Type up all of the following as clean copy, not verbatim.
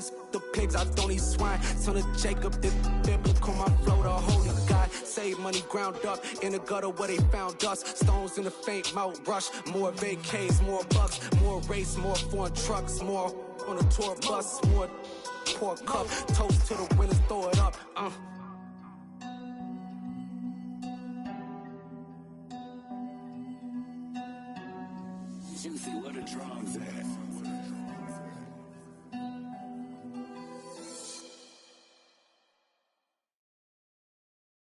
just the pigs, I don't eat swine. Son of Jacob, this biblical, my flow, the holy God. Save money ground up in the gutter where they found us. Stones in the faint mouth rush. More vacays, more bucks, more race, more foreign trucks, more on a tour bus, more pour cup. Toast to the winners, throw it up. Juicy, what a drums at.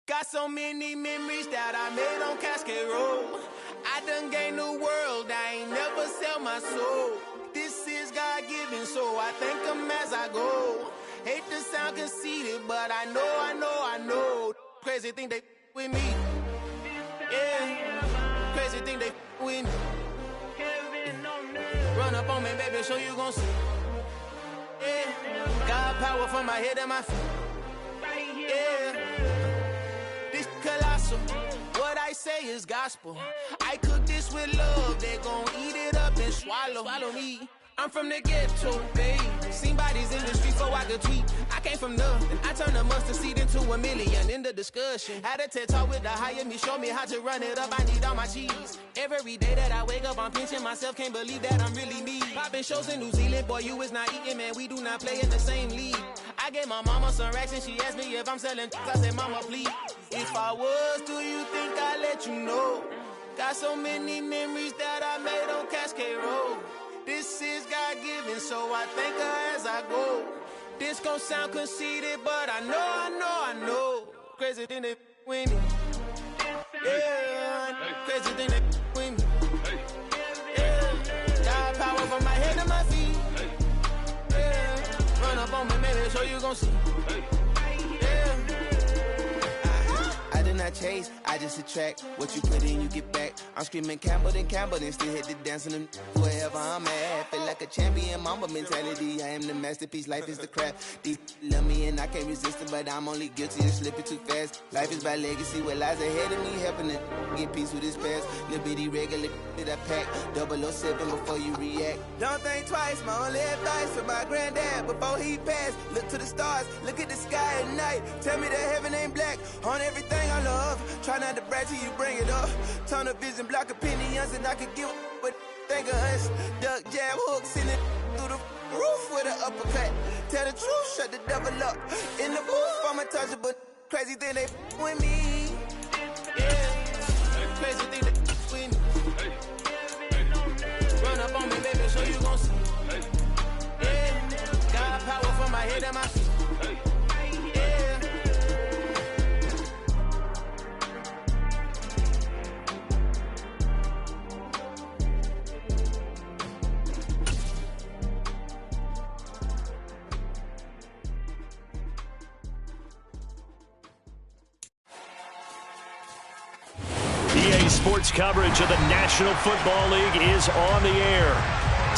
Got so many memories that I made on Cascade Road. I done gained the world, I ain't never sell my soul. This is God-given, so I thank him as I go. Hate to sound conceited, but I know. Crazy thing they with me. Yeah, crazy thing they with me. Run up on me, baby, so you gon' see. Yeah, God power from my head and my feet. Yeah, this colossal. What I say is gospel. I cook this with love. They gon' eat it up and swallow me. I'm from the ghetto, babe. Seen bodies in the street so I could tweet. I came from nothing. I turned a mustard seed into a million. In the discussion, had a TED talk with the higher me. Show me how to run it up. I need all my cheese. Every day that I wake up, I'm pinching myself. Can't believe that I'm really me. Popping shows in New Zealand, boy, you is not eating, man. We do not play in the same league. I gave my mama some racks and she asked me if I'm selling. I said, mama, please. If I was, do you think I'd let you know? Got so many memories that I made on Cascade Road. This is God-given, so I thank her as I go. This gon' sound conceited, but I know. Crazy thing they with me. Yeah, crazy thing they with me. Yeah, got power from my head to my feet. Yeah, run up on me, maybe, so you gon' see. I chase, I just attract what you put in, you get back. I'm screaming Campbell, then still hit the dance and wherever I'm at. Feel like a champion, mamba mentality. I am the masterpiece, life is the crap. Deep love me and I can't resist it, but I'm only guilty of slipping too fast. Life is by legacy, what lies ahead of me, helping to get peace with his past. Little bitty regular that I pack, 007 before you react. Don't think twice, my only advice for my granddad before he passed. Look to the stars, look at the sky at night. Tell me that heaven ain't black on everything I love. Try not to brag till you bring it up. Tunnel vision, block opinions, and I could give but think of us. Duck jab hooks in it through the roof with an uppercut. Tell the truth, shut the devil up. In the booth, I'm untouchable. Crazy thing they with me. Yeah, crazy thing they with me. Run up on me, baby, so you gon' see. Yeah, got power from my head and my feet. Sports coverage of the National Football League is on the air.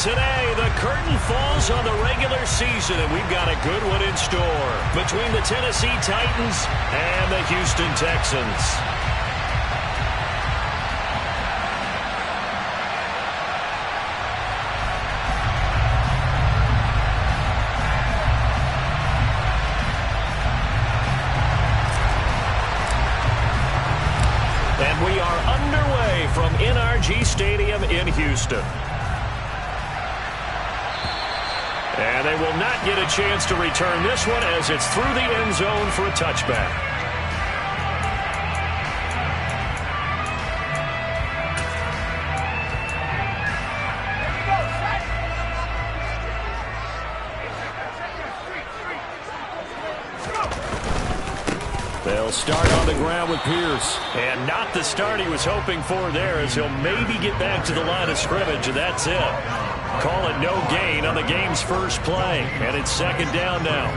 Today, the curtain falls on the regular season, and we've got a good one in store between the Tennessee Titans and the Houston Texans. And we are underway from NRG Stadium in Houston. And they will not get a chance to return this one as it's through the end zone for a touchback. They'll start on the ground with Pierce. And not the start he was hoping for there, as he'll maybe get back to the line of scrimmage, and that's it. Call it no gain on the game's first play. And it's second down now.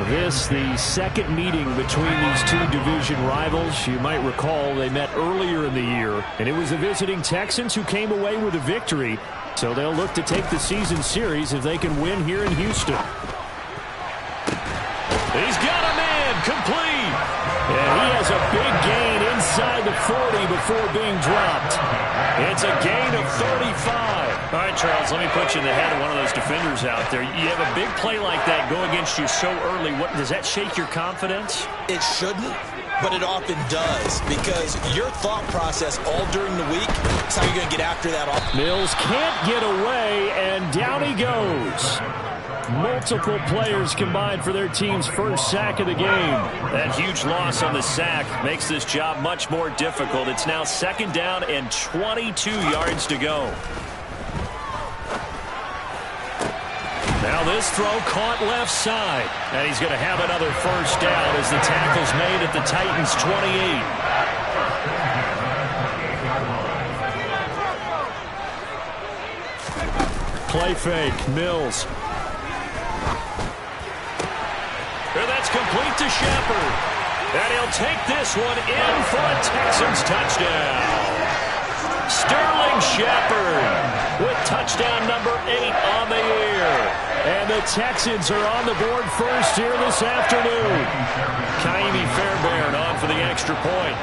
This, the second meeting between these two division rivals. You might recall they met earlier in the year, and it was the visiting Texans who came away with a victory. So they'll look to take the season series if they can win here in Houston. He's got a man complete. And he has a big gain inside the 40 before being dropped. It's a gain of 35. All right, Charles, let me put you in the head of one of those defenders out there. You have a big play like that go against you so early. Does that shake your confidence? It shouldn't, but it often does, because your thought process all during the week is how you're going to get after that. Mills can't get away, and down he goes. Multiple players combined for their team's first sack of the game. That huge loss on the sack makes this job much more difficult. It's now 2nd down and 22 yards to go. Now this throw caught left side. And he's going to have another first down as the tackle's made at the Titans' 28. Play fake. Mills. And that's complete to Shepard. And he'll take this one in for a Texans touchdown. Sterling Shepard with touchdown number 8 on the year. And the Texans are on the board first here this afternoon. Ka'imi Fairbairn on for the extra point.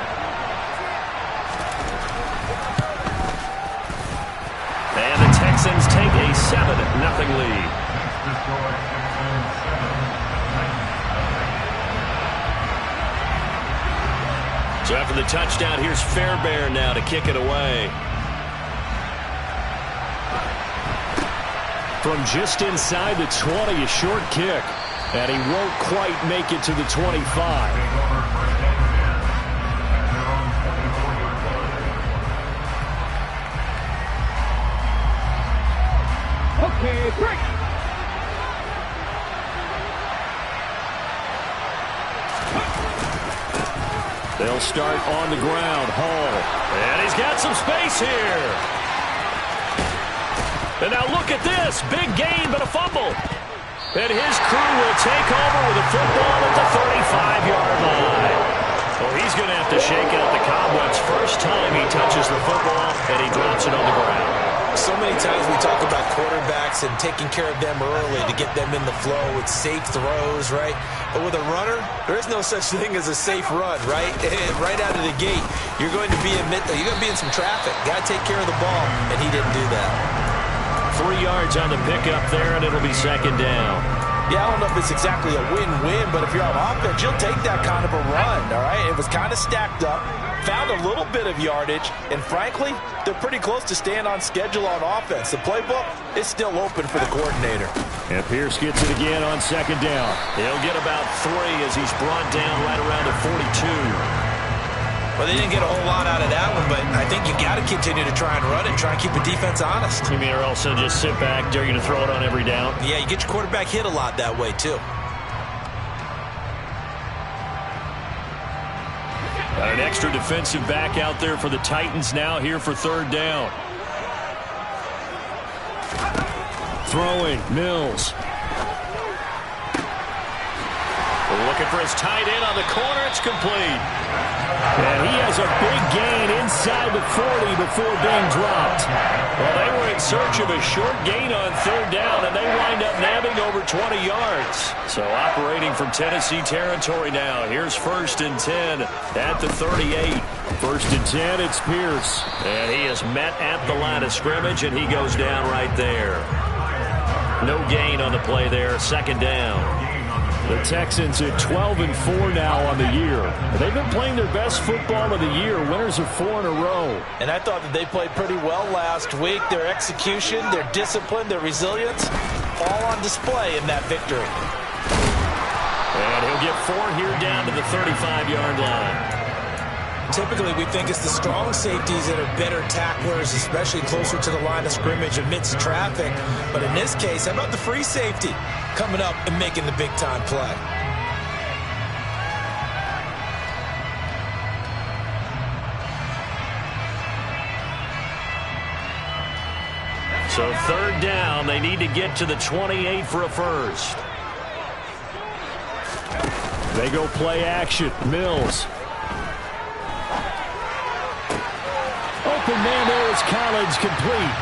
And the Texans take a 7-0 lead. So after the touchdown, here's Fairbairn now to kick it away. From just inside the 20, a short kick. And he won't quite make it to the 25. Okay, break. They'll start on the ground. Hall. And he's got some space here. And now look at this. Big gain, but a fumble. And his crew will take over with a football at the 35-yard line. Well, he's going to have to shake out the cobwebs first time he touches the football, and he drops it on the ground. So many times we talk about quarterbacks and taking care of them early to get them in the flow with safe throws, right? But with a runner, there is no such thing as a safe run, right? Right out of the gate, you're going to be in some traffic. Got to take care of the ball, and he didn't do that. 3 yards on the pickup there, and it'll be 2nd down. Yeah, I don't know if it's exactly a win-win, but if you're on offense, you'll take that kind of a run, all right? It was kind of stacked up, found a little bit of yardage, and frankly, they're pretty close to staying on schedule on offense. The playbook is still open for the coordinator. And Pierce gets it again on 2nd down. He'll get about 3 as he's brought down right around the 42. Well, they didn't get a whole lot out of that one, but I think you got to continue to try and run it, try and keep the defense honest. You mean, or also just sit back, dare you to throw it on every down? Yeah, you get your quarterback hit a lot that way, too. Got an extra defensive back out there for the Titans now here for 3rd down. Throwing, Mills. Looking for his tight end on the corner. It's complete. And he has a big gain inside the 40 before being dropped. Well, they were in search of a short gain on 3rd down, and they wind up nabbing over 20 yards. So operating from Tennessee territory now. Here's 1st and 10 at the 38. 1st and 10, it's Pierce. And he is met at the line of scrimmage, and he goes down right there. No gain on the play there. 2nd down. The Texans at 12-4 now on the year. They've been playing their best football of the year. Winners of 4 in a row. And I thought that they played pretty well last week. Their execution, their discipline, their resilience, all on display in that victory. And he'll get 4 here down to the 35-yard line. Typically, we think it's the strong safeties that are better tacklers, especially closer to the line of scrimmage amidst traffic. But in this case, how about the free safety coming up and making the big-time play? So 3rd down, they need to get to the 28 for a first. They go play action. Mills. Open man there is Collins, complete.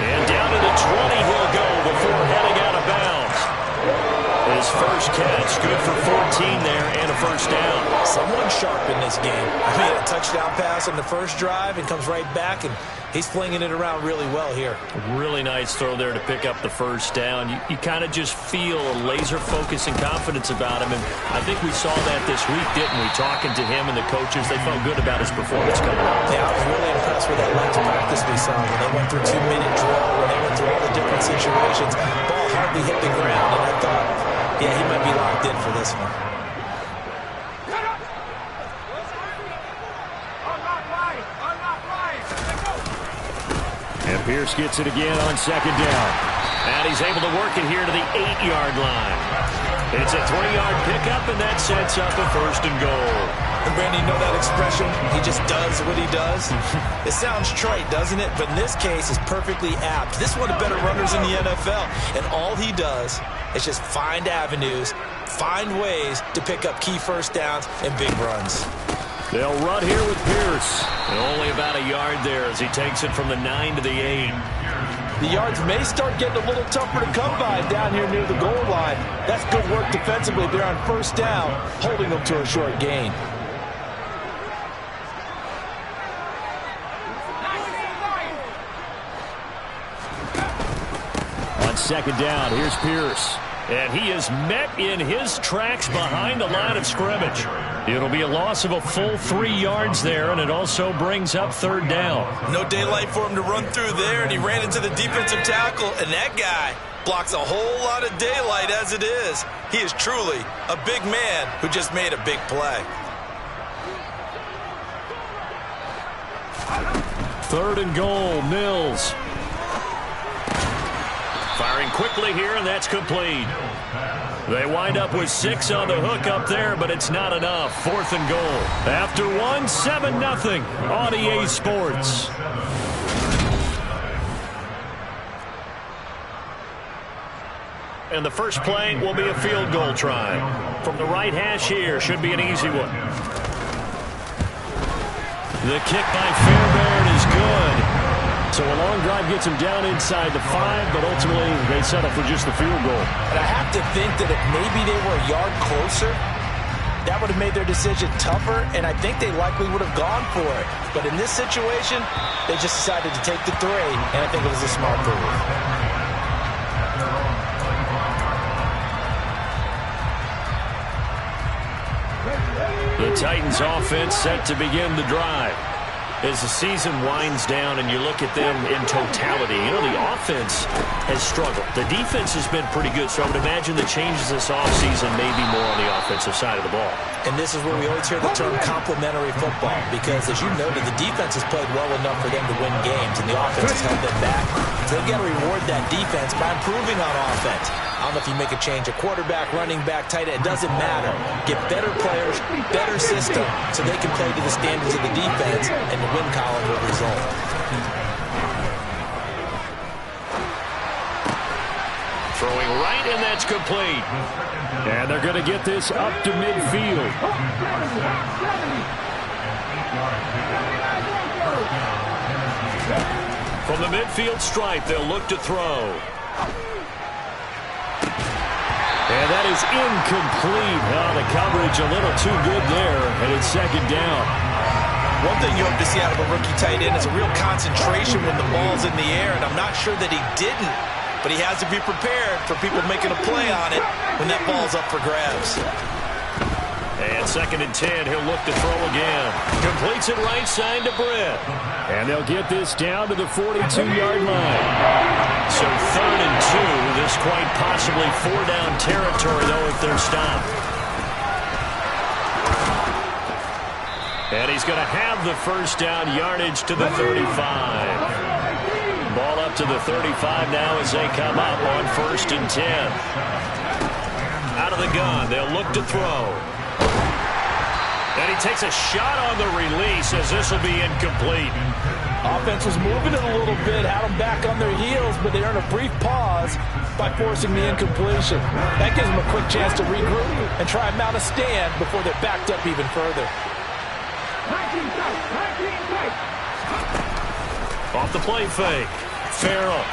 And down to the 20 he'll go before heading out of bounds. His first catch, good for 14 there and a first down. Someone sharp in this game. I mean, a touchdown pass on the first drive and comes right back, and he's flinging it around really well here. Really nice throw there to pick up the first down. You kind of just feel a laser focus and confidence about him, and I think we saw that this week, didn't we? Talking to him and the coaches, they felt good about his performance coming up. Yeah, I was really impressed with that last practice we saw when they went through 2-minute drill, when they went through all the different situations. Ball hardly hit the ground, and I thought, yeah, he might be locked in for this one. And Pierce gets it again on second down. And he's able to work it here to the 8-yard line. It's a 3-yard pickup, and that sets up a first and goal. And Brandon, you know that expression? He just does what he does. It sounds trite, doesn't it? But in this case, it's perfectly apt. This is one of the better runners in the NFL. And all he does is just find avenues, find ways to pick up key first downs and big runs. They'll run here with Pierce. And only about a yard there as he takes it from the 9 to the 8. The yards may start getting a little tougher to come by down here near the goal line. That's good work defensively. They're on first down, holding them to a short gain. On second down, here's Pierce. And he is met in his tracks behind the line of scrimmage. It'll be a loss of a full 3 yards there, and it also brings up third down. No daylight for him to run through there, and he ran into the defensive tackle, and that guy blocks a whole lot of daylight as it is. He is truly a big man who just made a big play. Third and goal, Mills. Firing quickly here, and that's complete. They wind up with 6 on the hook up there, but it's not enough. Fourth and goal. After 1, 7-0 on EA Sports. And the first play will be a field goal try. From the right hash here, should be an easy one. The kick by Fairbairn is good. So a long drive gets him down inside the 5, but ultimately they settle for just the field goal. And I have to think that if maybe they were a yard closer, that would have made their decision tougher, and I think they likely would have gone for it. But in this situation, they just decided to take the 3, and I think it was a smart move. The Titans offense set to begin the drive. As the season winds down and you look at them in totality, you know, the offense has struggled. The defense has been pretty good, so I would imagine the changes this offseason may be more on the offensive side of the ball. And this is where we always hear the term complementary football, because as you noted, the defense has played well enough for them to win games, and the offense has held them back. So they've got to reward that defense by improving on offense. I don't know if you make a change, a quarterback, running back, tight end, it doesn't matter. Get better players, better system, so they can play to the standards of the defense, and the win column will result. Throwing right, and that's complete. And they're going to get this up to midfield. From the midfield stripe, they'll look to throw. And that is incomplete. Oh, the coverage a little too good there, and it's second down. One thing you hope to see out of a rookie tight end is a real concentration when the ball's in the air, and I'm not sure that he didn't, but he has to be prepared for people making a play on it when that ball's up for grabs. And second and 10, he'll look to throw again. Completes it right side to Britt. And they'll get this down to the 42-yard line. So third and 2, this quite possibly 4-down territory, though, if they're stopped. And he's going to have the first down yardage to the 35. Ball up to the 35 now as they come up on first and 10. Out of the gun, they'll look to throw. And he takes a shot on the release as this will be incomplete. Offense was moving it a little bit, had them back on their heels, but they earned a brief pause by forcing the incompletion. That gives them a quick chance to regroup and try and mount a stand before they're backed up even further. Off the play fake, Farrell.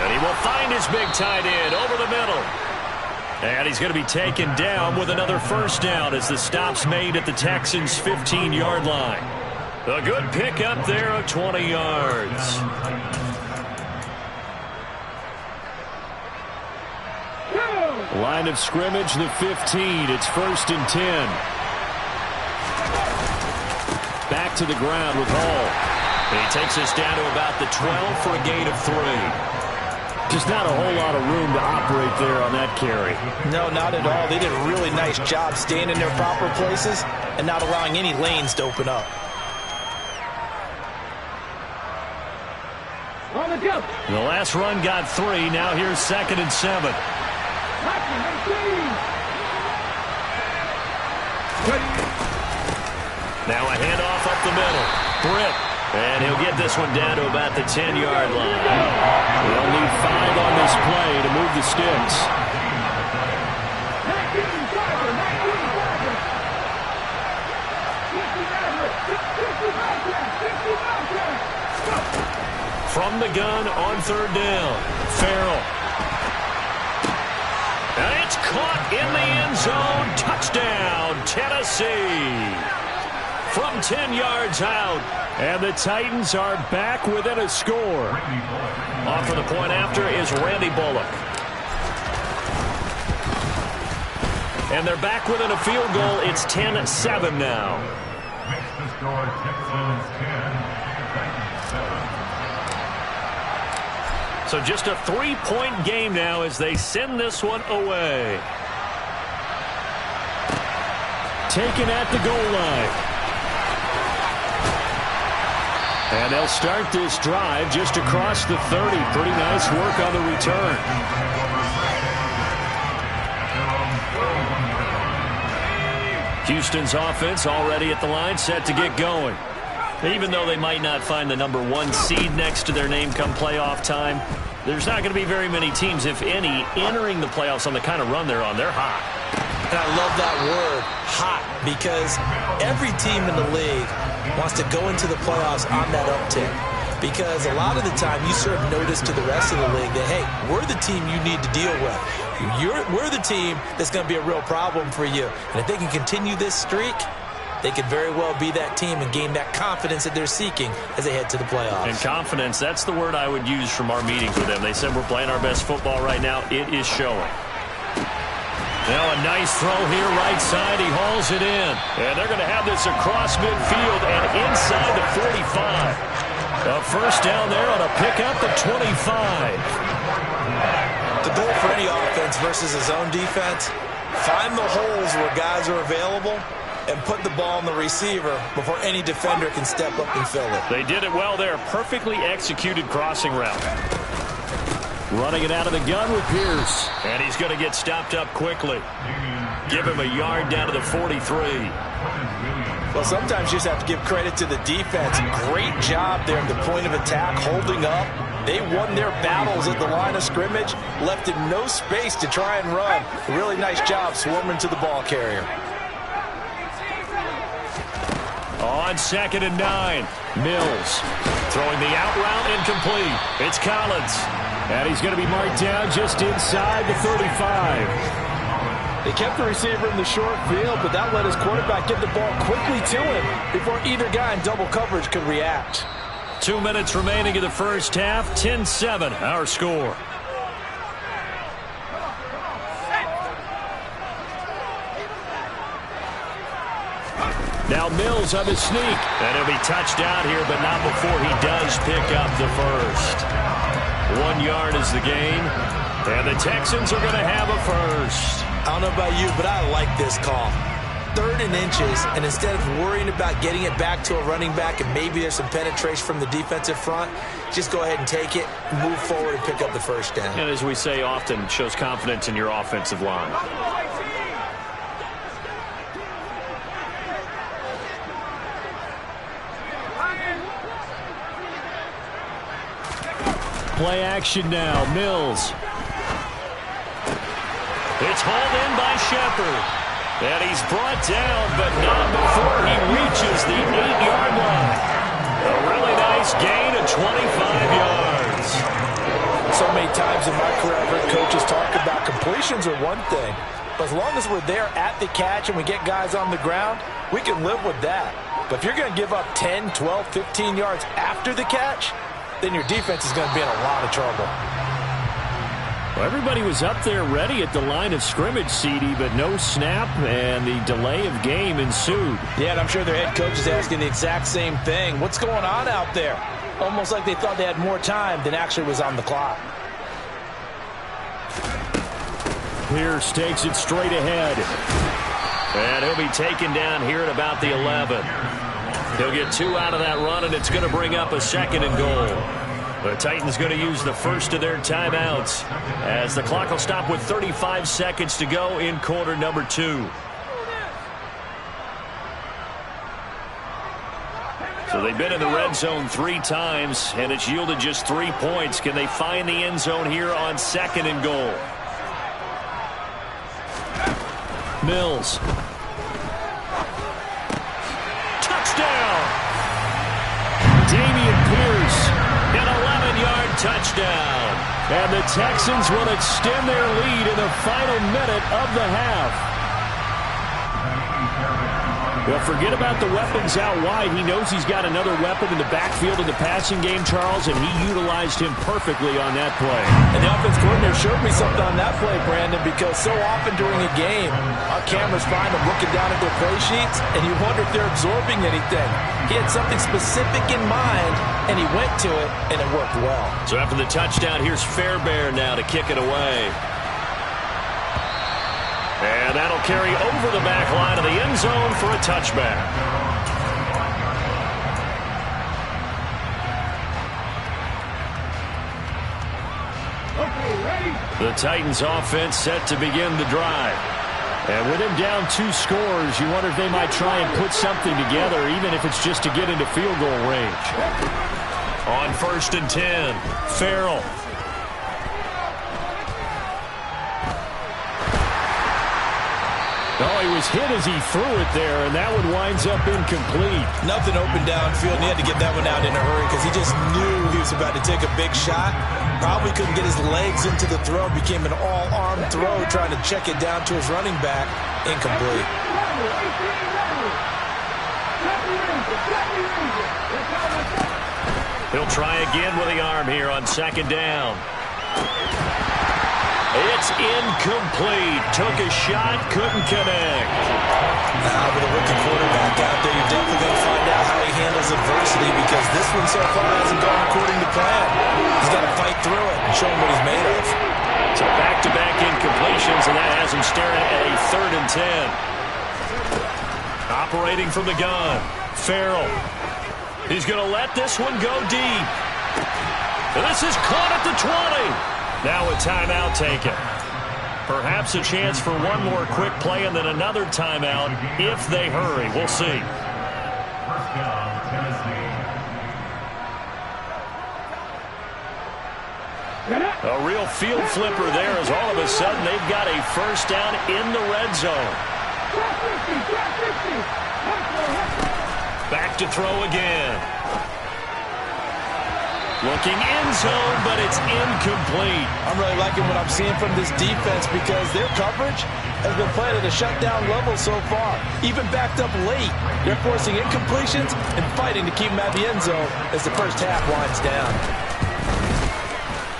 And he will find his big tight end over the middle. And he's going to be taken down with another first down as the stop's made at the Texans' 15-yard line. A good pickup there of 20 yards. Line of scrimmage, the 15. It's 1st and 10. Back to the ground with Hall. And he takes us down to about the 12 for a gain of 3. Just not a whole lot of room to operate there on that carry. No, not at all. They did a really nice job staying in their proper places and not allowing any lanes to open up. On the jump. The last run got 3. Now here's 2nd and 7. Now a handoff up the middle. Britt. And he'll get this one down to about the 10-yard line. They'll need 5 on this play to move the sticks. From the gun on 3rd down. Farrell. And it's caught in the end zone. Touchdown, Tennessee. From 10 yards out. And the Titans are back within a score. Off for the point after is Randy Bullock. And they're back within a field goal. It's 10-7 now. Makes the score Texans 10, So just a 3-point game now as they send this one away. Taken at the goal line. And they'll start this drive just across the 30. Pretty nice work on the return. Houston's offense already at the line, set to get going. Even though they might not find the #1 seed next to their name come playoff time, there's not going to be very many teams, if any, entering the playoffs on the kind of run they're on. They're hot. And I love that word, hot, because every team in the league wants to go into the playoffs on that uptick. Because a lot of the time you serve notice to the rest of the league that, hey, we're the team you need to deal with. We're the team that's going to be a real problem for you. And if they can continue this streak, they could very well be that team and gain that confidence that they're seeking as they head to the playoffs. And confidence, that's the word I would use from our meetings with them. They said we're playing our best football right now. It is showing. Now a nice throw here right side. He hauls it in. And they're going to have this across midfield and inside the 45. A first down there on a pickup at 25. The goal for any offense versus his own defense, find the holes where guys are available and put the ball on the receiver before any defender can step up and fill it. They did it well there. Perfectly executed crossing route. Running it out of the gun with Pierce. And he's going to get stopped up quickly. Give him a yard down to the 43. Well, sometimes you just have to give credit to the defense. Great job there at the point of attack, holding up. They won their battles at the line of scrimmage, left him no space to try and run. A really nice job swarming to the ball carrier. On 2nd and 9, Mills throwing the out route incomplete. It's Collins. And he's going to be marked down just inside the 35. They kept the receiver in the short field, but that let his quarterback get the ball quickly to him before either guy in double coverage could react. 2 minutes remaining in the first half. 10-7, our score. Now Mills on the sneak. And he'll be touched out here, but not before he does pick up the first. 1 yard is the gain. And the Texans are going to have a first. I don't know about you, but I like this call. 3rd and inches, and instead of worrying about getting it back to a running back and maybe there's some penetration from the defensive front, just go ahead and take it, move forward, and pick up the first down. And as we say often, shows confidence in your offensive line. Play action now. Mills. It's hauled in by Shepard. And he's brought down, but not before he reaches the 8-yard line. A really nice gain of 25 yards. So many times in my career, I've heard coaches talk about completions are one thing, but as long as we're there at the catch and we get guys on the ground, we can live with that. But if you're going to give up 10, 12, 15 yards after the catch, then your defense is going to be in a lot of trouble. Well, everybody was up there ready at the line of scrimmage, CD, but no snap, and the delay of game ensued. Yeah, and I'm sure their head coach is asking the exact same thing. What's going on out there? Almost like they thought they had more time than actually was on the clock. Pierce takes it straight ahead. And he'll be taken down here at about the 11. He'll get 2 out of that run, and it's going to bring up a 2nd and goal. The Titans going to use the first of their timeouts as the clock will stop with 35 seconds to go in quarter number 2. So they've been in the red zone 3 times, and it's yielded just 3 points. Can they find the end zone here on 2nd and goal? Mills. Touchdown! Dameon Pierce, an 11-yard touchdown. And the Texans will extend their lead in the final minute of the half. Well, forget about the weapons out wide. He knows he's got another weapon in the backfield in the passing game, Charles, and he utilized him perfectly on that play. And the offense coordinator showed me something on that play, Brandon, because so often during a game, our cameras find them looking down at their play sheets, and you wonder if they're absorbing anything. He had something specific in mind, and he went to it, and it worked well. So after the touchdown, here's Fairbairn now to kick it away. And that'll carry over the back line of the end zone for a touchback. The Titans offense set to begin the drive. And with him down 2 scores, you wonder if they might try and put something together, even if it's just to get into field goal range. On 1st and 10, Farrell. Oh, he was hit as he threw it there, and that one winds up incomplete. Nothing open downfield, and he had to get that one out in a hurry because he just knew he was about to take a big shot. Probably couldn't get his legs into the throw. Became an all-arm throw, trying to check it down to his running back. Incomplete. He'll try again with the arm here on 2nd down. It's incomplete. Took a shot, couldn't connect. With a rookie quarterback out there, you're definitely going to find out how he handles adversity because this one so far hasn't gone according to plan. He's got to fight through it and show him what he's made of. So back-to-back incompletions, and that has him staring at a 3rd and 10. Operating from the gun, Farrell. He's going to let this one go deep. And this is caught at the 20. Now a timeout taken. Perhaps a chance for one more quick play and then another timeout if they hurry. We'll see. 1st down, Tennessee. A real field flipper there as all of a sudden they've got a 1st down in the red zone. Back to throw again. Looking end zone, but it's incomplete. I'm really liking what I'm seeing from this defense because their coverage has been playing at a shutdown level so far. Even backed up late, they're forcing incompletions and fighting to keep them at the end zone as the first half winds down.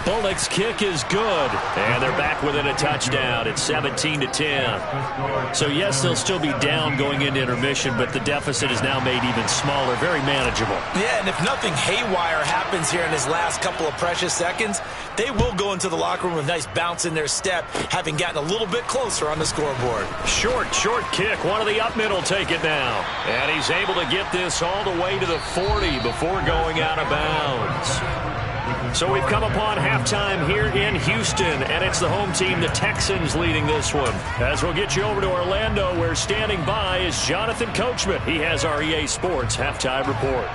Bullock's kick is good, and they're back within a touchdown. It's 17-10. So, yes, they'll still be down going into intermission, but the deficit is now made even smaller, very manageable. Yeah, and if nothing haywire happens here in his last couple of precious seconds, they will go into the locker room with a nice bounce in their step, having gotten a little bit closer on the scoreboard. Short kick. One of the up mid will take it now. And he's able to get this all the way to the 40 before going out of bounds. So we've come upon halftime here in Houston, and it's the home team, the Texans, leading this one. As we'll get you over to Orlando, where standing by is Jonathan Coachman. He has our EA Sports halftime report.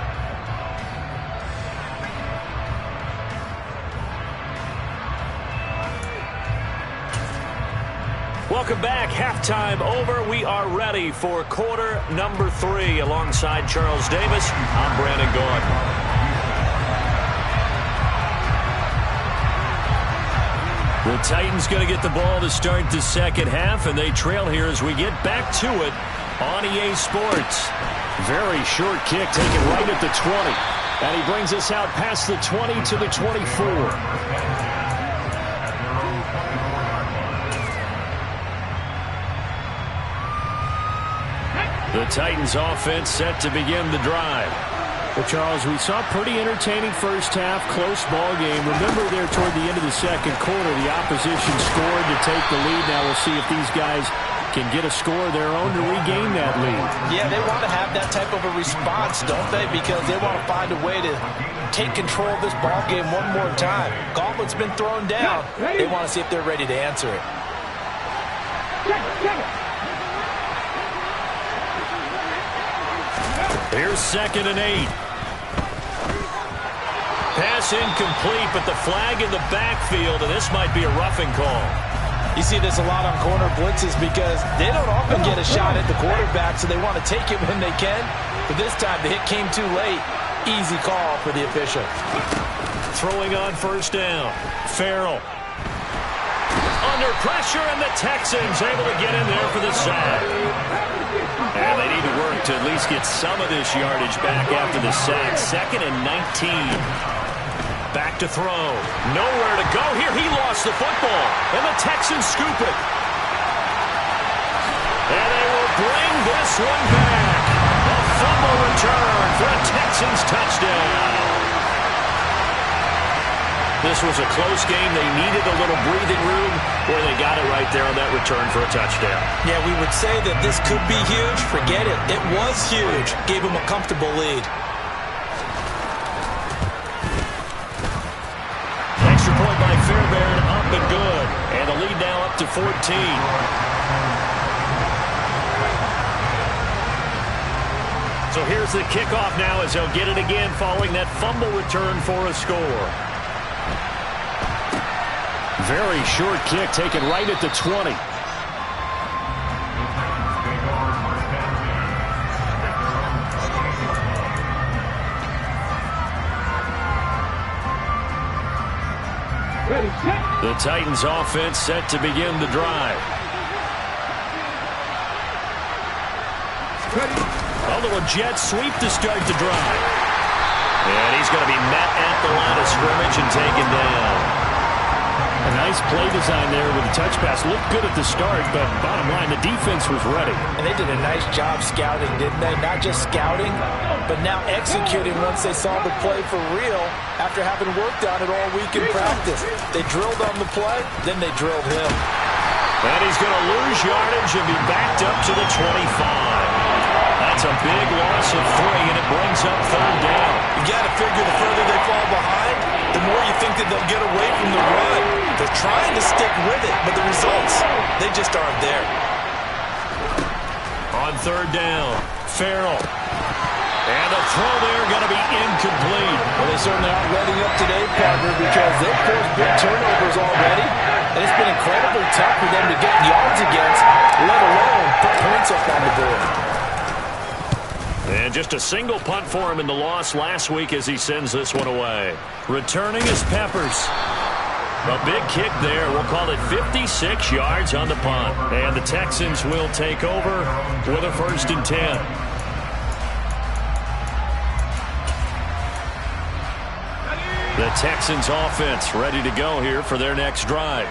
Welcome back. Halftime over. We are ready for quarter number 3. Alongside Charles Davis, I'm Brandon Gaudin. The Titans going to get the ball to start the second half, and they trail here as we get back to it on EA Sports. Very short kick taken right at the 20. And he brings us out past the 20 to the 24. The Titans offense set to begin the drive. Well, Charles, we saw pretty entertaining first half, close ball game. Remember there toward the end of the second quarter, the opposition scored to take the lead. Now we'll see if these guys can get a score of their own to regain that lead. Yeah, they want to have that type of a response, don't they? Because they want to find a way to take control of this ball game one more time. Gauntlet's been thrown down. They want to see if they're ready to answer it. Here's 2nd and 8. Pass incomplete, but the flag in the backfield, and this might be a roughing call. You see this a lot on corner blitzes because they don't often get a shot at the quarterback, so they want to take it when they can. But this time, the hit came too late. Easy call for the official. Throwing on first down. Farrell. Under pressure, and the Texans able to get in there for the sack. And they need to work to at least get some of this yardage back after the sack. 2nd and 19. Back to throw. Nowhere to go here. He lost the football. And the Texans scoop it. And they will bring this one back. A fumble return for a Texans touchdown. This was a close game. They needed a little breathing room where they got it right there on that return for a touchdown. Yeah, we would say that this could be huge. Forget it. It was huge. Gave them a comfortable lead. Extra point by Fairbairn, up and good. And the lead now up to 14. So here's the kickoff now as they'll get it again following that fumble return for a score. Very short kick taken right at the 20. The Titans offense set to begin the drive. A little jet sweep to start the drive. And he's going to be met at the line of scrimmage and taken down. A nice play design there with the touch pass. Looked good at the start, but bottom line, the defense was ready. And they did a nice job scouting, didn't they? Not just scouting, but now executing once they saw the play for real after having worked on it all week in practice. They drilled on the play, then they drilled him. And he's going to lose yardage and be backed up to the 25. That's a big loss of 3, and it brings up 3rd down. You got to figure the further they fall behind, the more you think that they'll get away from the run. They're trying to stick with it, but the results, they just aren't there. On 3rd down, Farrell. And the throw there going to be incomplete. Well, they certainly aren't letting up today, partner, because they've forced big turnovers already, and it's been incredibly tough for them to get yards against, let alone put points up on the board. And just a single punt for him in the loss last week as he sends this one away. Returning is Peppers. A big kick there. We'll call it 56 yards on the punt. And the Texans will take over with a 1st and 10. The Texans offense ready to go here for their next drive.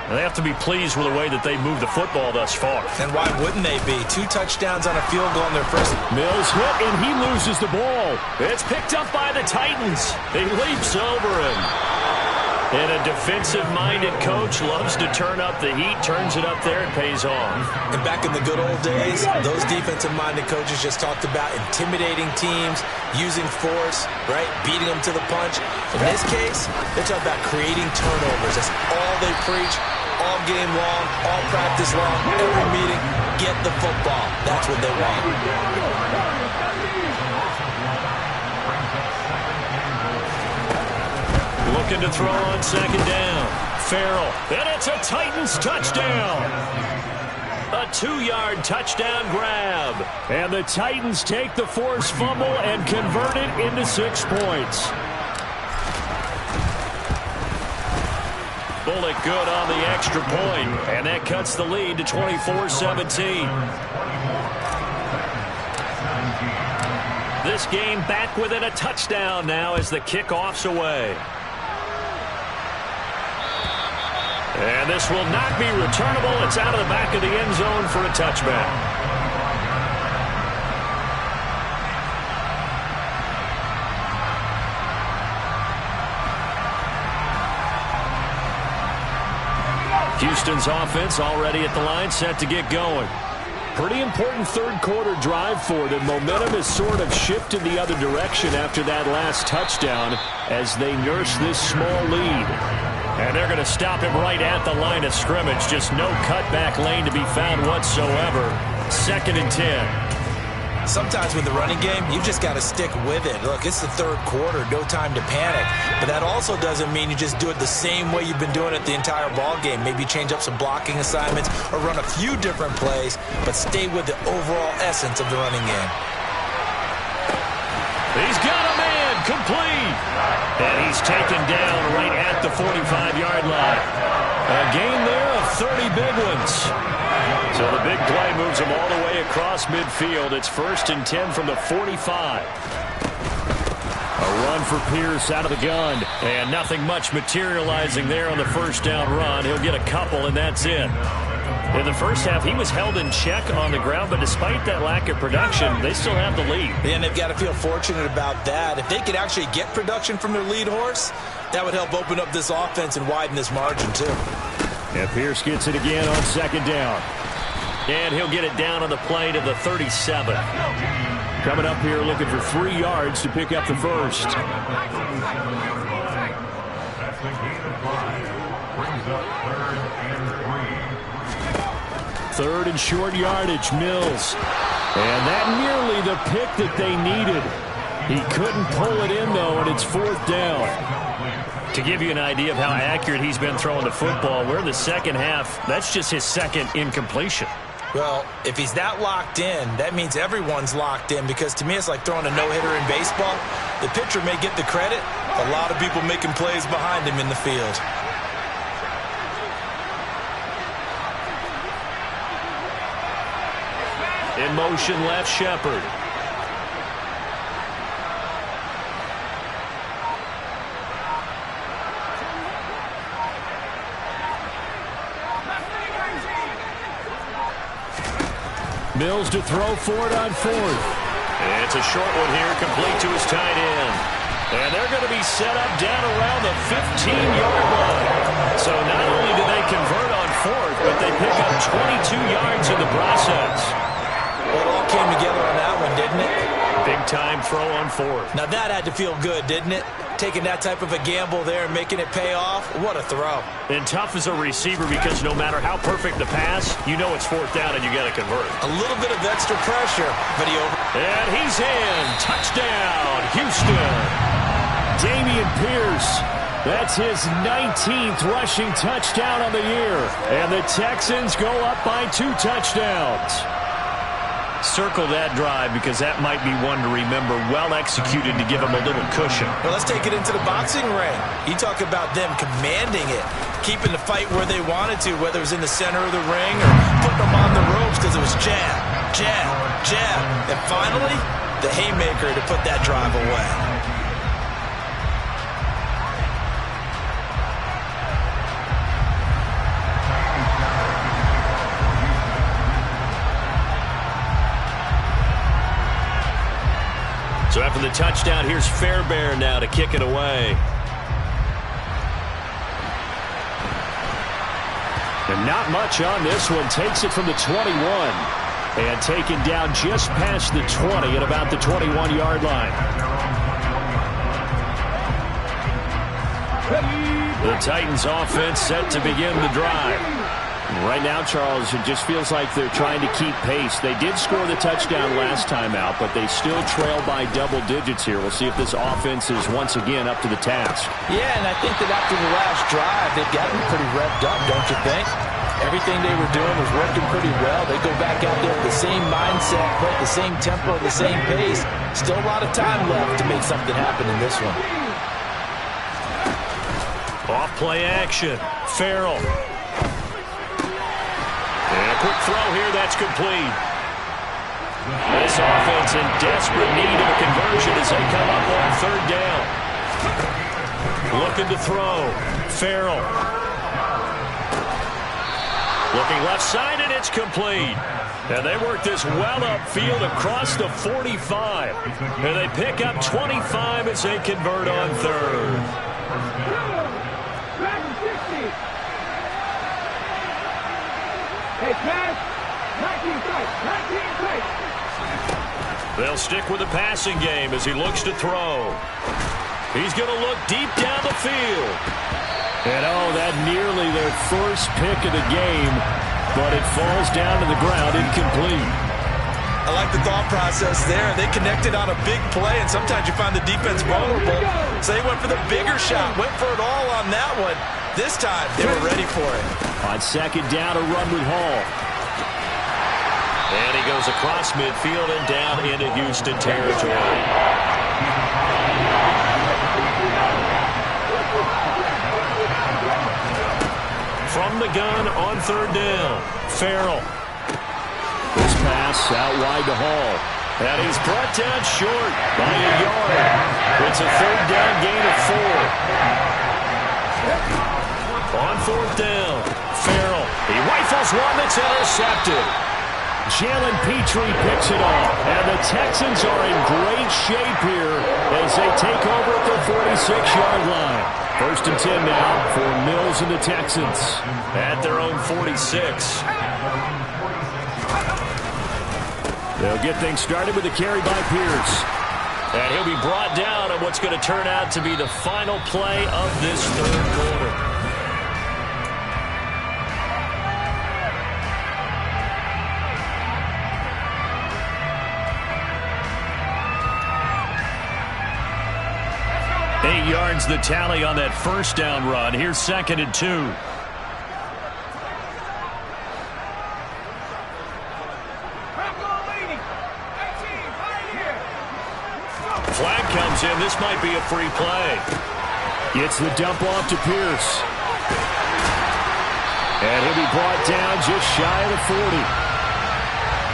They have to be pleased with the way that they moved the football thus far. And why wouldn't they be? 2 touchdowns on a field goal in their first. Mills hit, and he loses the ball. It's picked up by the Titans. He leaps over him. And a defensive-minded coach loves to turn up the heat, turns it up there, and pays off. And back in the good old days, those defensive-minded coaches just talked about intimidating teams, using force, right, beating them to the punch. In this case, they're talking about creating turnovers. That's all they preach all game long, all practice long, every meeting. Get the football. That's what they want. Looking to throw on 2nd down. Farrell. And it's a Titans touchdown. A 2-yard touchdown grab. And the Titans take the forced fumble and convert it into 6 points. roll it good on the extra point, and that cuts the lead to 24-17. This game back within a touchdown now as the kickoff's away. And this will not be returnable. It's out of the back of the end zone for a touchback. Houston's offense already at the line, set to get going. Pretty important third quarter drive for them. Momentum has sort of shifted the other direction after that last touchdown as they nurse this small lead. And they're going to stop him right at the line of scrimmage. Just no cutback lane to be found whatsoever. 2nd and 10. Sometimes with the running game, you just got to stick with it. Look, it's the third quarter, no time to panic. But that also doesn't mean you just do it the same way you've been doing it the entire ball game. Maybe change up some blocking assignments or run a few different plays, but stay with the overall essence of the running game. He's got a man, complete. And he's taken down right at the 45-yard line. A gain there of 30 big ones. So the big play moves him all the way across midfield. It's 1st and 10 from the 45. A run for Pierce out of the gun. And nothing much materializing there on the first down run. He'll get a couple, and that's it. In the first half, he was held in check on the ground, but despite that lack of production, they still have the lead. And they've got to feel fortunate about that. If they could actually get production from their lead horse, that would help open up this offense and widen this margin, too. And Pierce gets it again on 2nd down. And he'll get it down on the play to the 37. Coming up here looking for 3 yards to pick up the first. That's the gain of 5. Brings up 3rd and 3. 3rd and short yardage, Mills. And that nearly the pick that they needed. He couldn't pull it in, though, and it's 4th down. To give you an idea of how accurate he's been throwing the football, we're in the second half. That's just his 2nd incompletion. Well, if he's that locked in, that means everyone's locked in, because to me it's like throwing a no-hitter in baseball. The pitcher may get the credit, a lot of people making plays behind him in the field. In motion, left Shepard. Mills to throw for it on 4th. It's a short one here, complete to his tight end. And they're going to be set up down around the 15-yard line. So not only do they convert on 4th, but they pick up 22 yards in the process. Well, it all came together on that one, didn't it? Big-time throw on 4th. Now that had to feel good, didn't it? Taking that type of a gamble there and making it pay off. What a throw. And tough as a receiver, because no matter how perfect the pass, you know it's 4th down and you got to convert. A little bit of extra pressure, but and he's in. Touchdown, Houston. Dameon Pierce. That's his 19th rushing touchdown on the year. And the Texans go up by 2 touchdowns. Circle that drive, because that might be one to remember. Well executed to give him a little cushion. Well, let's take it into the boxing ring. You talk about them commanding it, keeping the fight where they wanted to, whether it was in the center of the ring or putting them on the ropes, because it was jab, jab, jab. And finally, the haymaker to put that drive away. So after the touchdown, here's Fairbairn now to kick it away. And not much on this one. Takes it from the 21. And taken down just past the 20 at about the 21-yard line. The Titans offense set to begin the drive. Right now, Charles, it just feels like they're trying to keep pace. They did score the touchdown last time out, but they still trail by double digits here. We'll see if this offense is once again up to the task. Yeah, and I think that after the last drive, they've got them pretty revved up, don't you think? Everything they were doing was working pretty well. They go back out there with the same mindset, play at the same tempo, the same pace. Still a lot of time left to make something happen in this one. Off play action. Farrell. And a quick throw here, that's complete. This offense in desperate need of a conversion as they come up on third down. Looking to throw. Farrell. Looking left side, and it's complete. And they work this well upfield across the 45. And they pick up 25 as they convert on third. They'll stick with the passing game as he looks to throw. He's going to look deep down the field. And that nearly their first pick of the game, but it falls down to the ground incomplete. I like the thought process there. They connected on a big play, and sometimes you find the defense vulnerable. So they went for the bigger shot, went for it all on that one. This time, they were ready for it. On second down, a run with Hall. And he goes across midfield and down into Houston territory. From the gun on third down, Farrell. This pass out wide to Hall. And he's brought down short by a yard. It's a third down gain of 4. On fourth down, Farrell. He rifles one that's intercepted. Jalen Petrie picks it off. And the Texans are in great shape here as they take over at the 46-yard line. First and 10 now for Mills and the Texans. At their own 46. They'll get things started with a carry by Pierce. And he'll be brought down on what's going to turn out to be the final play of this third quarter. Yards the tally on that first down run. Here's second and 2. Flag comes in. This might be a free play. It's the dump off to Pierce. And he'll be brought down just shy of the 40.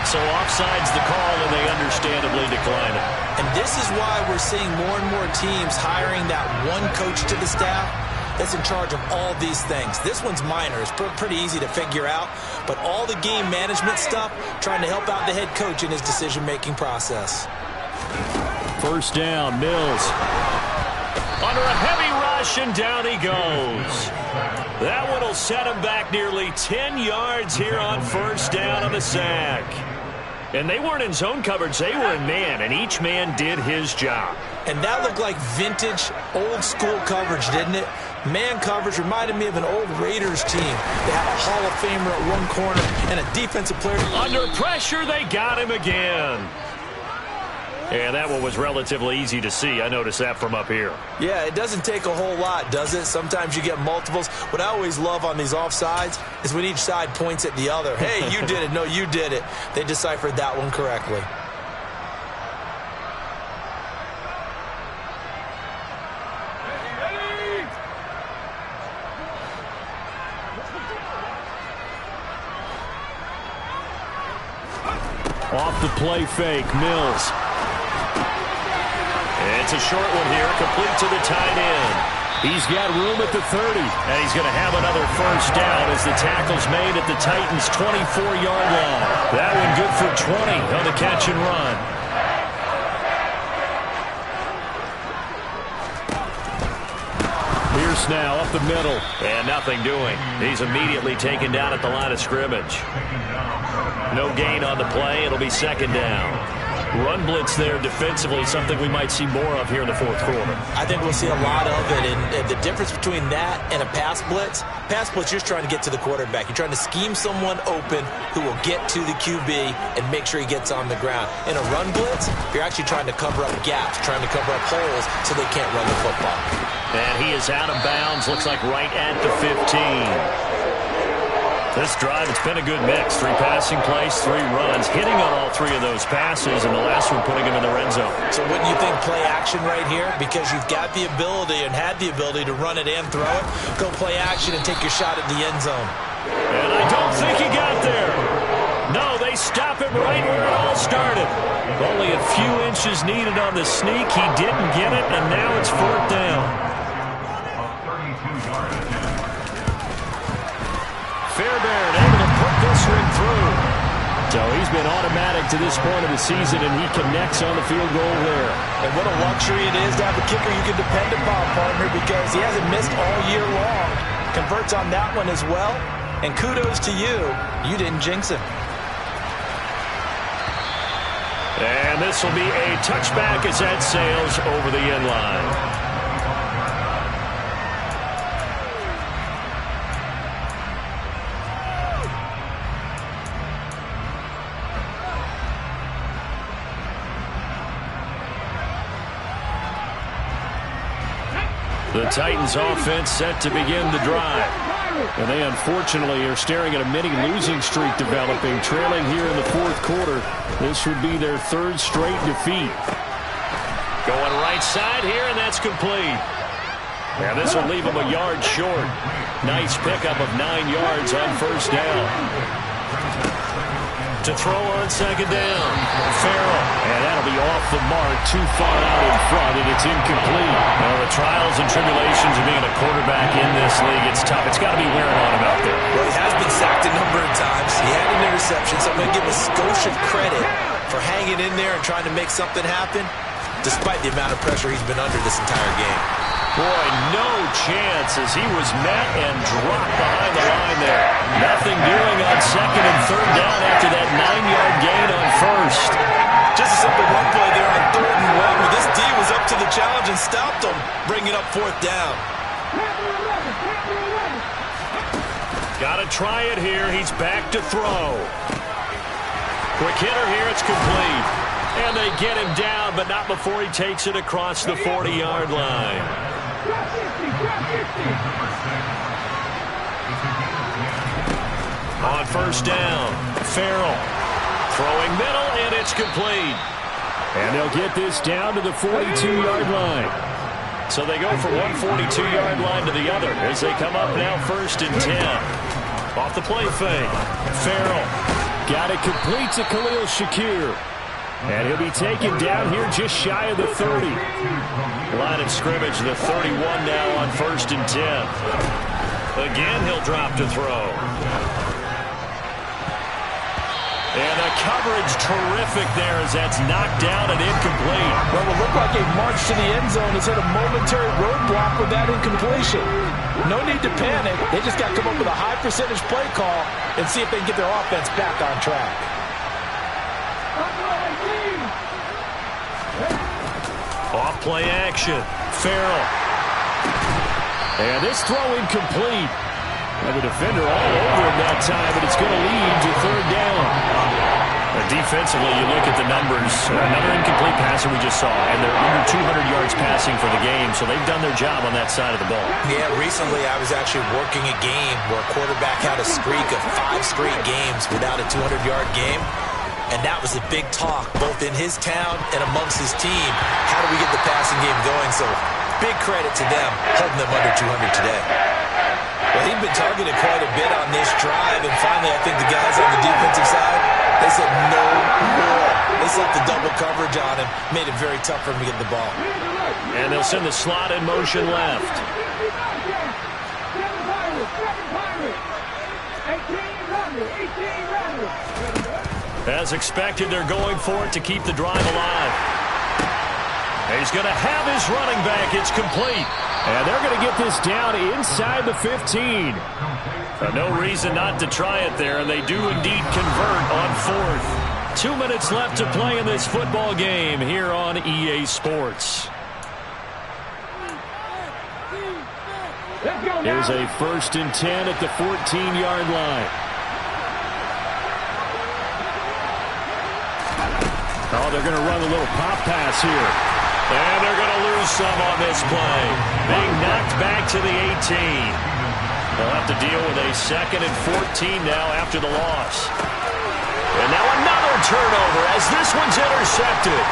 So offside's the call, and they understandably decline it. And this is why we're seeing more and more teams hiring that one coach to the staff that's in charge of all these things. This one's minor. It's pretty easy to figure out. But all the game management stuff, trying to help out the head coach in his decision-making process. First down, Mills. Under a heavy rush, and down he goes. That one will set him back nearly 10 yards here on first down on the sack. And they weren't in zone coverage. They were in man, and each man did his job. And that looked like vintage, old-school coverage, didn't it? Man coverage reminded me of an old Raiders team. They had a Hall of Famer at one corner and a defensive player. Under pressure, they got him again. And that one was relatively easy to see. I noticed that from up here. Yeah, it doesn't take a whole lot, does it? Sometimes you get multiples. What I always love on these offsides is when each side points at the other. Hey, you did it. No, you did it. They deciphered that one correctly. Off the play fake, Mills. It's a short one here, complete to the tight end. He's got room at the 30. And he's going to have another first down as the tackle's made at the Titans' 24-yard line. That one good for 20 on the catch and run. Pierce now up the middle. And nothing doing. He's immediately taken down at the line of scrimmage. No gain on the play. It'll be second down. Run blitz there defensively, something we might see more of here in the fourth quarter. I think we'll see a lot of it, and the difference between that and a pass blitz, you're just trying to get to the quarterback. You're trying to scheme someone open who will get to the QB and make sure he gets on the ground. In a run blitz, you're actually trying to cover up gaps, trying to cover up holes so they can't run the football. And he is out of bounds, looks like right at the 15. This drive, it's been a good mix. 3 passing plays, 3 runs, hitting on all 3 of those passes, and the last one putting him in the red zone. So wouldn't you think play action right here? Because you've got the ability and had the ability to run it and throw it. Go play action and take your shot at the end zone. And I don't think he got there. No, they stop him right where it all started. Only a few inches needed on the sneak. He didn't get it, and now it's 4th down. Fairbairn able to put this one through. So he's been automatic to this point of the season, and he connects on the field goal there. And what a luxury it is to have a kicker you can depend upon, partner, because he hasn't missed all year long. Converts on that one as well. And kudos to you. You didn't jinx him. And this will be a touchback as that sails over the end line. The Titans offense set to begin the drive. And they unfortunately are staring at a mini losing streak developing, trailing here in the 4th quarter. This would be their 3rd straight defeat. Going right side here, and that's complete. Yeah, this will leave them a yard short. Nice pickup of 9 yards on 1st down. To throw on 2nd down. Farrell. And that'll be off the mark, too far out in front, and it's incomplete. Well, the trials and tribulations of being a quarterback in this league, it's tough. It's got to be wearing on him out there. Well, he has been sacked a number of times. He had an interception, so I'm going to give Scotia credit for hanging in there and trying to make something happen, despite the amount of pressure he's been under this entire game. Boy, no chance as he was met and dropped behind the line there. Nothing doing on 2nd and 3rd down after that 9-yard gain on 1st. Just a simple run play there on 3rd and 1, but this D was up to the challenge and stopped him, bringing up 4th down. Got to try it here. He's back to throw. Quick hitter here. It's complete. And they get him down, but not before he takes it across the 40-yard line. On 1st down, Farrell throwing middle, and it's complete. And they'll get this down to the 42-yard line. So they go from one 42-yard line to the other as they come up now 1st and 10. Off the play fake, Farrell got it complete to Khalil Shakir. And he'll be taken down here just shy of the 30. Line of scrimmage, the 31 now on 1st and 10. Again, he'll drop to throw. And the coverage terrific there as that's knocked down and incomplete. Well, it looked like a march to the end zone has hit a momentary roadblock with that incompletion. No need to panic. They just got to come up with a high percentage play call and see if they can get their offense back on track. Off play action. Farrell. And this throw incomplete. And the defender all over him that time, but it's going to lead to 3rd down. Defensively, you look at the numbers. Another incomplete passer we just saw, and they're under 200 yards passing for the game, so they've done their job on that side of the ball. Yeah, recently I was actually working a game where a quarterback had a streak of 5 straight games without a 200-yard game. And that was a big talk, both in his town and amongst his team. How do we get the passing game going? So big credit to them, holding them under 200 today. Well, he'd been targeted quite a bit on this drive, and finally I think the guys on the defensive side, they said no more. They set the double coverage on him, made it very tough for him to get the ball. And they'll send the slot in motion left. As expected, they're going for it to keep the drive alive. He's going to have his running back. It's complete. And they're going to get this down inside the 15. No reason not to try it there, and they do indeed convert on 4th. 2 minutes left to play in this football game here on EA Sports. Here's a 1st and 10 at the 14-yard line. Oh, they're going to run a little pop pass here. And they're going to lose some on this play. Being knocked back to the 18. They'll have to deal with a 2nd and 14 now after the loss. And now another turnover as this one's intercepted.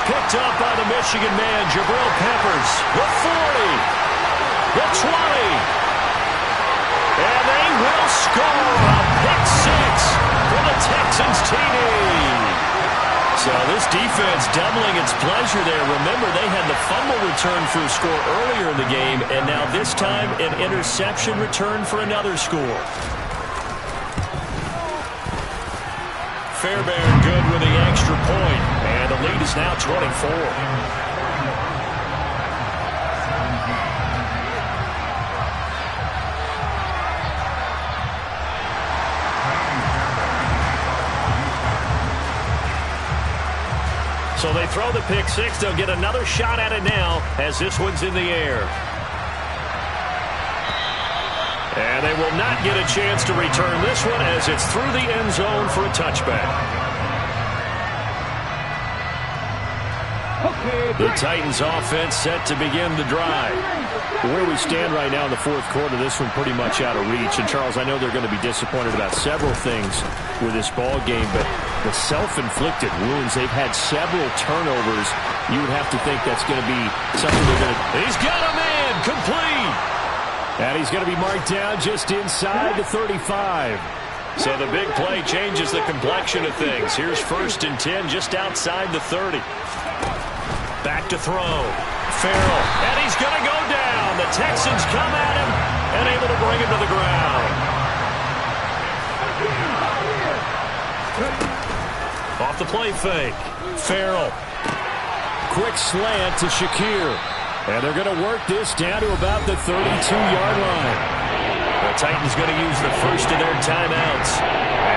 Picked up by the Michigan man, Jabril Peppers. The 40. The 20. And they will score a pick 6 for the Texans TD. So this defense doubling its pleasure there. Remember, they had the fumble return for a score earlier in the game, and now this time an interception return for another score. Fairbairn good with the extra point, and the lead is now 24. So they throw the pick 6. They'll get another shot at it now as this one's in the air. And they will not get a chance to return this one as it's through the end zone for a touchback. The Titans offense set to begin the drive. Where we stand right now in the fourth quarter, this one pretty much out of reach. And, Charles, I know they're going to be disappointed about several things with this ball game, but the self-inflicted wounds, they've had several turnovers. You would have to think that's going to be something they're going to... He's got a man, complete! And he's going to be marked down just inside the 35. So the big play changes the complexion of things. Here's 1st and 10 just outside the 30. Back to throw. Farrell. And he's going to go down. The Texans come at him and able to bring him to the ground. Off the play fake. Farrell. Quick slant to Shakir. And they're going to work this down to about the 32-yard line. The Titans going to use the first of their timeouts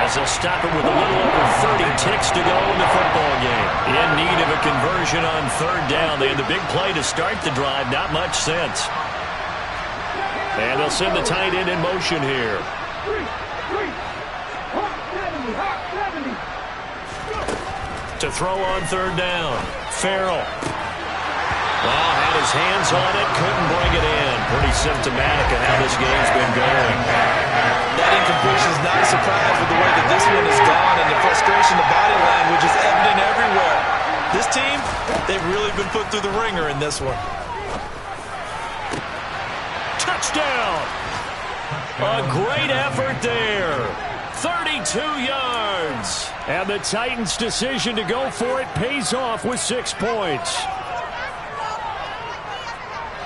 as they'll stop it with a little over 30 ticks to go in the football game. In need of a conversion on 3rd down. They had the big play to start the drive. Not much sense. And they'll send the tight end in motion here. To throw on 3rd down. Farrell. Well, had his hands on it, couldn't bring it in. Pretty symptomatic of how this game's been going. That incompletion is not a surprise with the way that this one has gone, and the frustration, the body language is evident everywhere. This team, they've really been put through the ringer in this one. Touchdown! A great effort there. 32 yards. And the Titans' decision to go for it pays off with 6 points.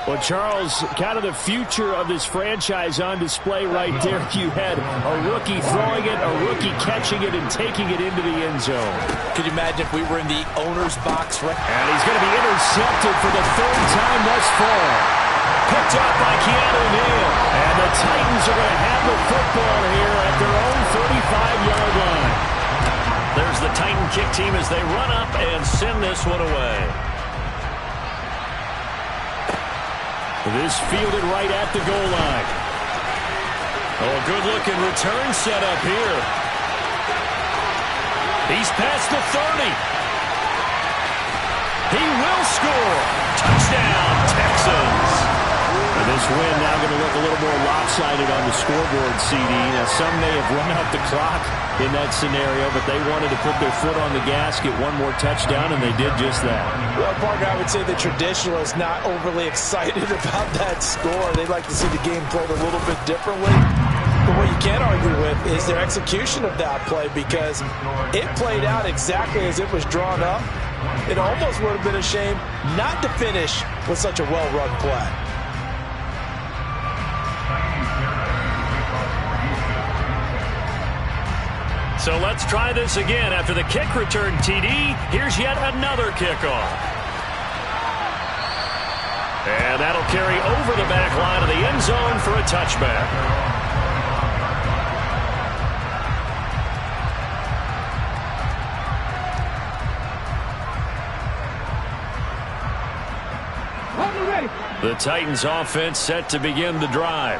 Well, Charles, kind of the future of this franchise on display right there. You had a rookie throwing it, a rookie catching it, and taking it into the end zone. Could you imagine if we were in the owner's box? And he's going to be intercepted for the 3rd time thus far. Picked up by Keanu Neal. And the Titans are going to have the football here at their own 35-yard line. There's the Titan kick team as they run up and send this one away. This fielded right at the goal line. Oh, a good-looking return set up here. He's past the 30. He will score. Touchdown, Texans. And this win now going to look a little more lopsided on the scoreboard, CD. Now, some may have run out the clock in that scenario, but they wanted to put their foot on the gas, get one more touchdown, and they did just that. Well, partner, I would say the traditionalists not overly excited about that score. They'd like to see the game played a little bit differently. But what you can't argue with is their execution of that play, because it played out exactly as it was drawn up. It almost would have been a shame not to finish with such a well-run play. So let's try this again. After the kick return, TD, here's yet another kickoff. And that'll carry over the back line of the end zone for a touchback. The Titans offense set to begin the drive.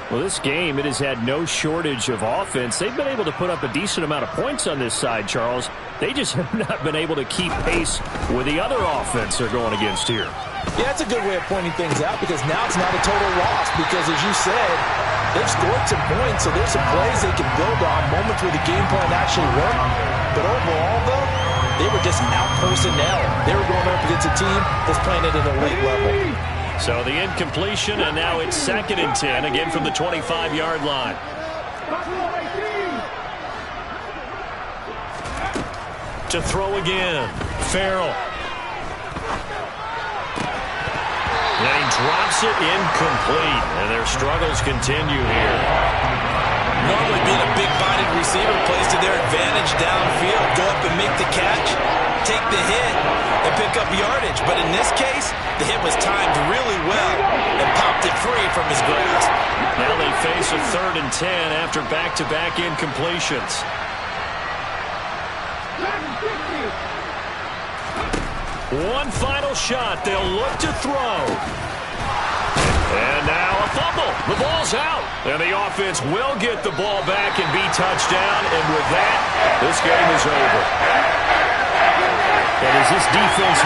Well, this game, it has had no shortage of offense. They've been able to put up a decent amount of points on this side, Charles. They just have not been able to keep pace with the other offense they're going against here. Yeah, that's a good way of pointing things out, because now it's not a total loss, because as you said, they've scored some points, so there's some plays they can build on, moments where the game plan actually worked. But overall, though, they were just out-personnel. They were going up against a team that's playing at an elite level. So the incompletion, and now it's 2nd and 10, again from the 25-yard line. To throw again, Farrell. And he drops it incomplete, and their struggles continue here. Normally being a big-bodied receiver plays to their advantage downfield. Go up and make the catch, take the hit, and pick up yardage. But in this case, the hit was timed really well and popped it free from his grasp. Now they face a 3rd and 10 after back-to-back incompletions. One final shot. They'll look to throw. And now a fumble. The ball's out. And the offense will get the ball back and be touchdown. And with that, this game is over. And as this defense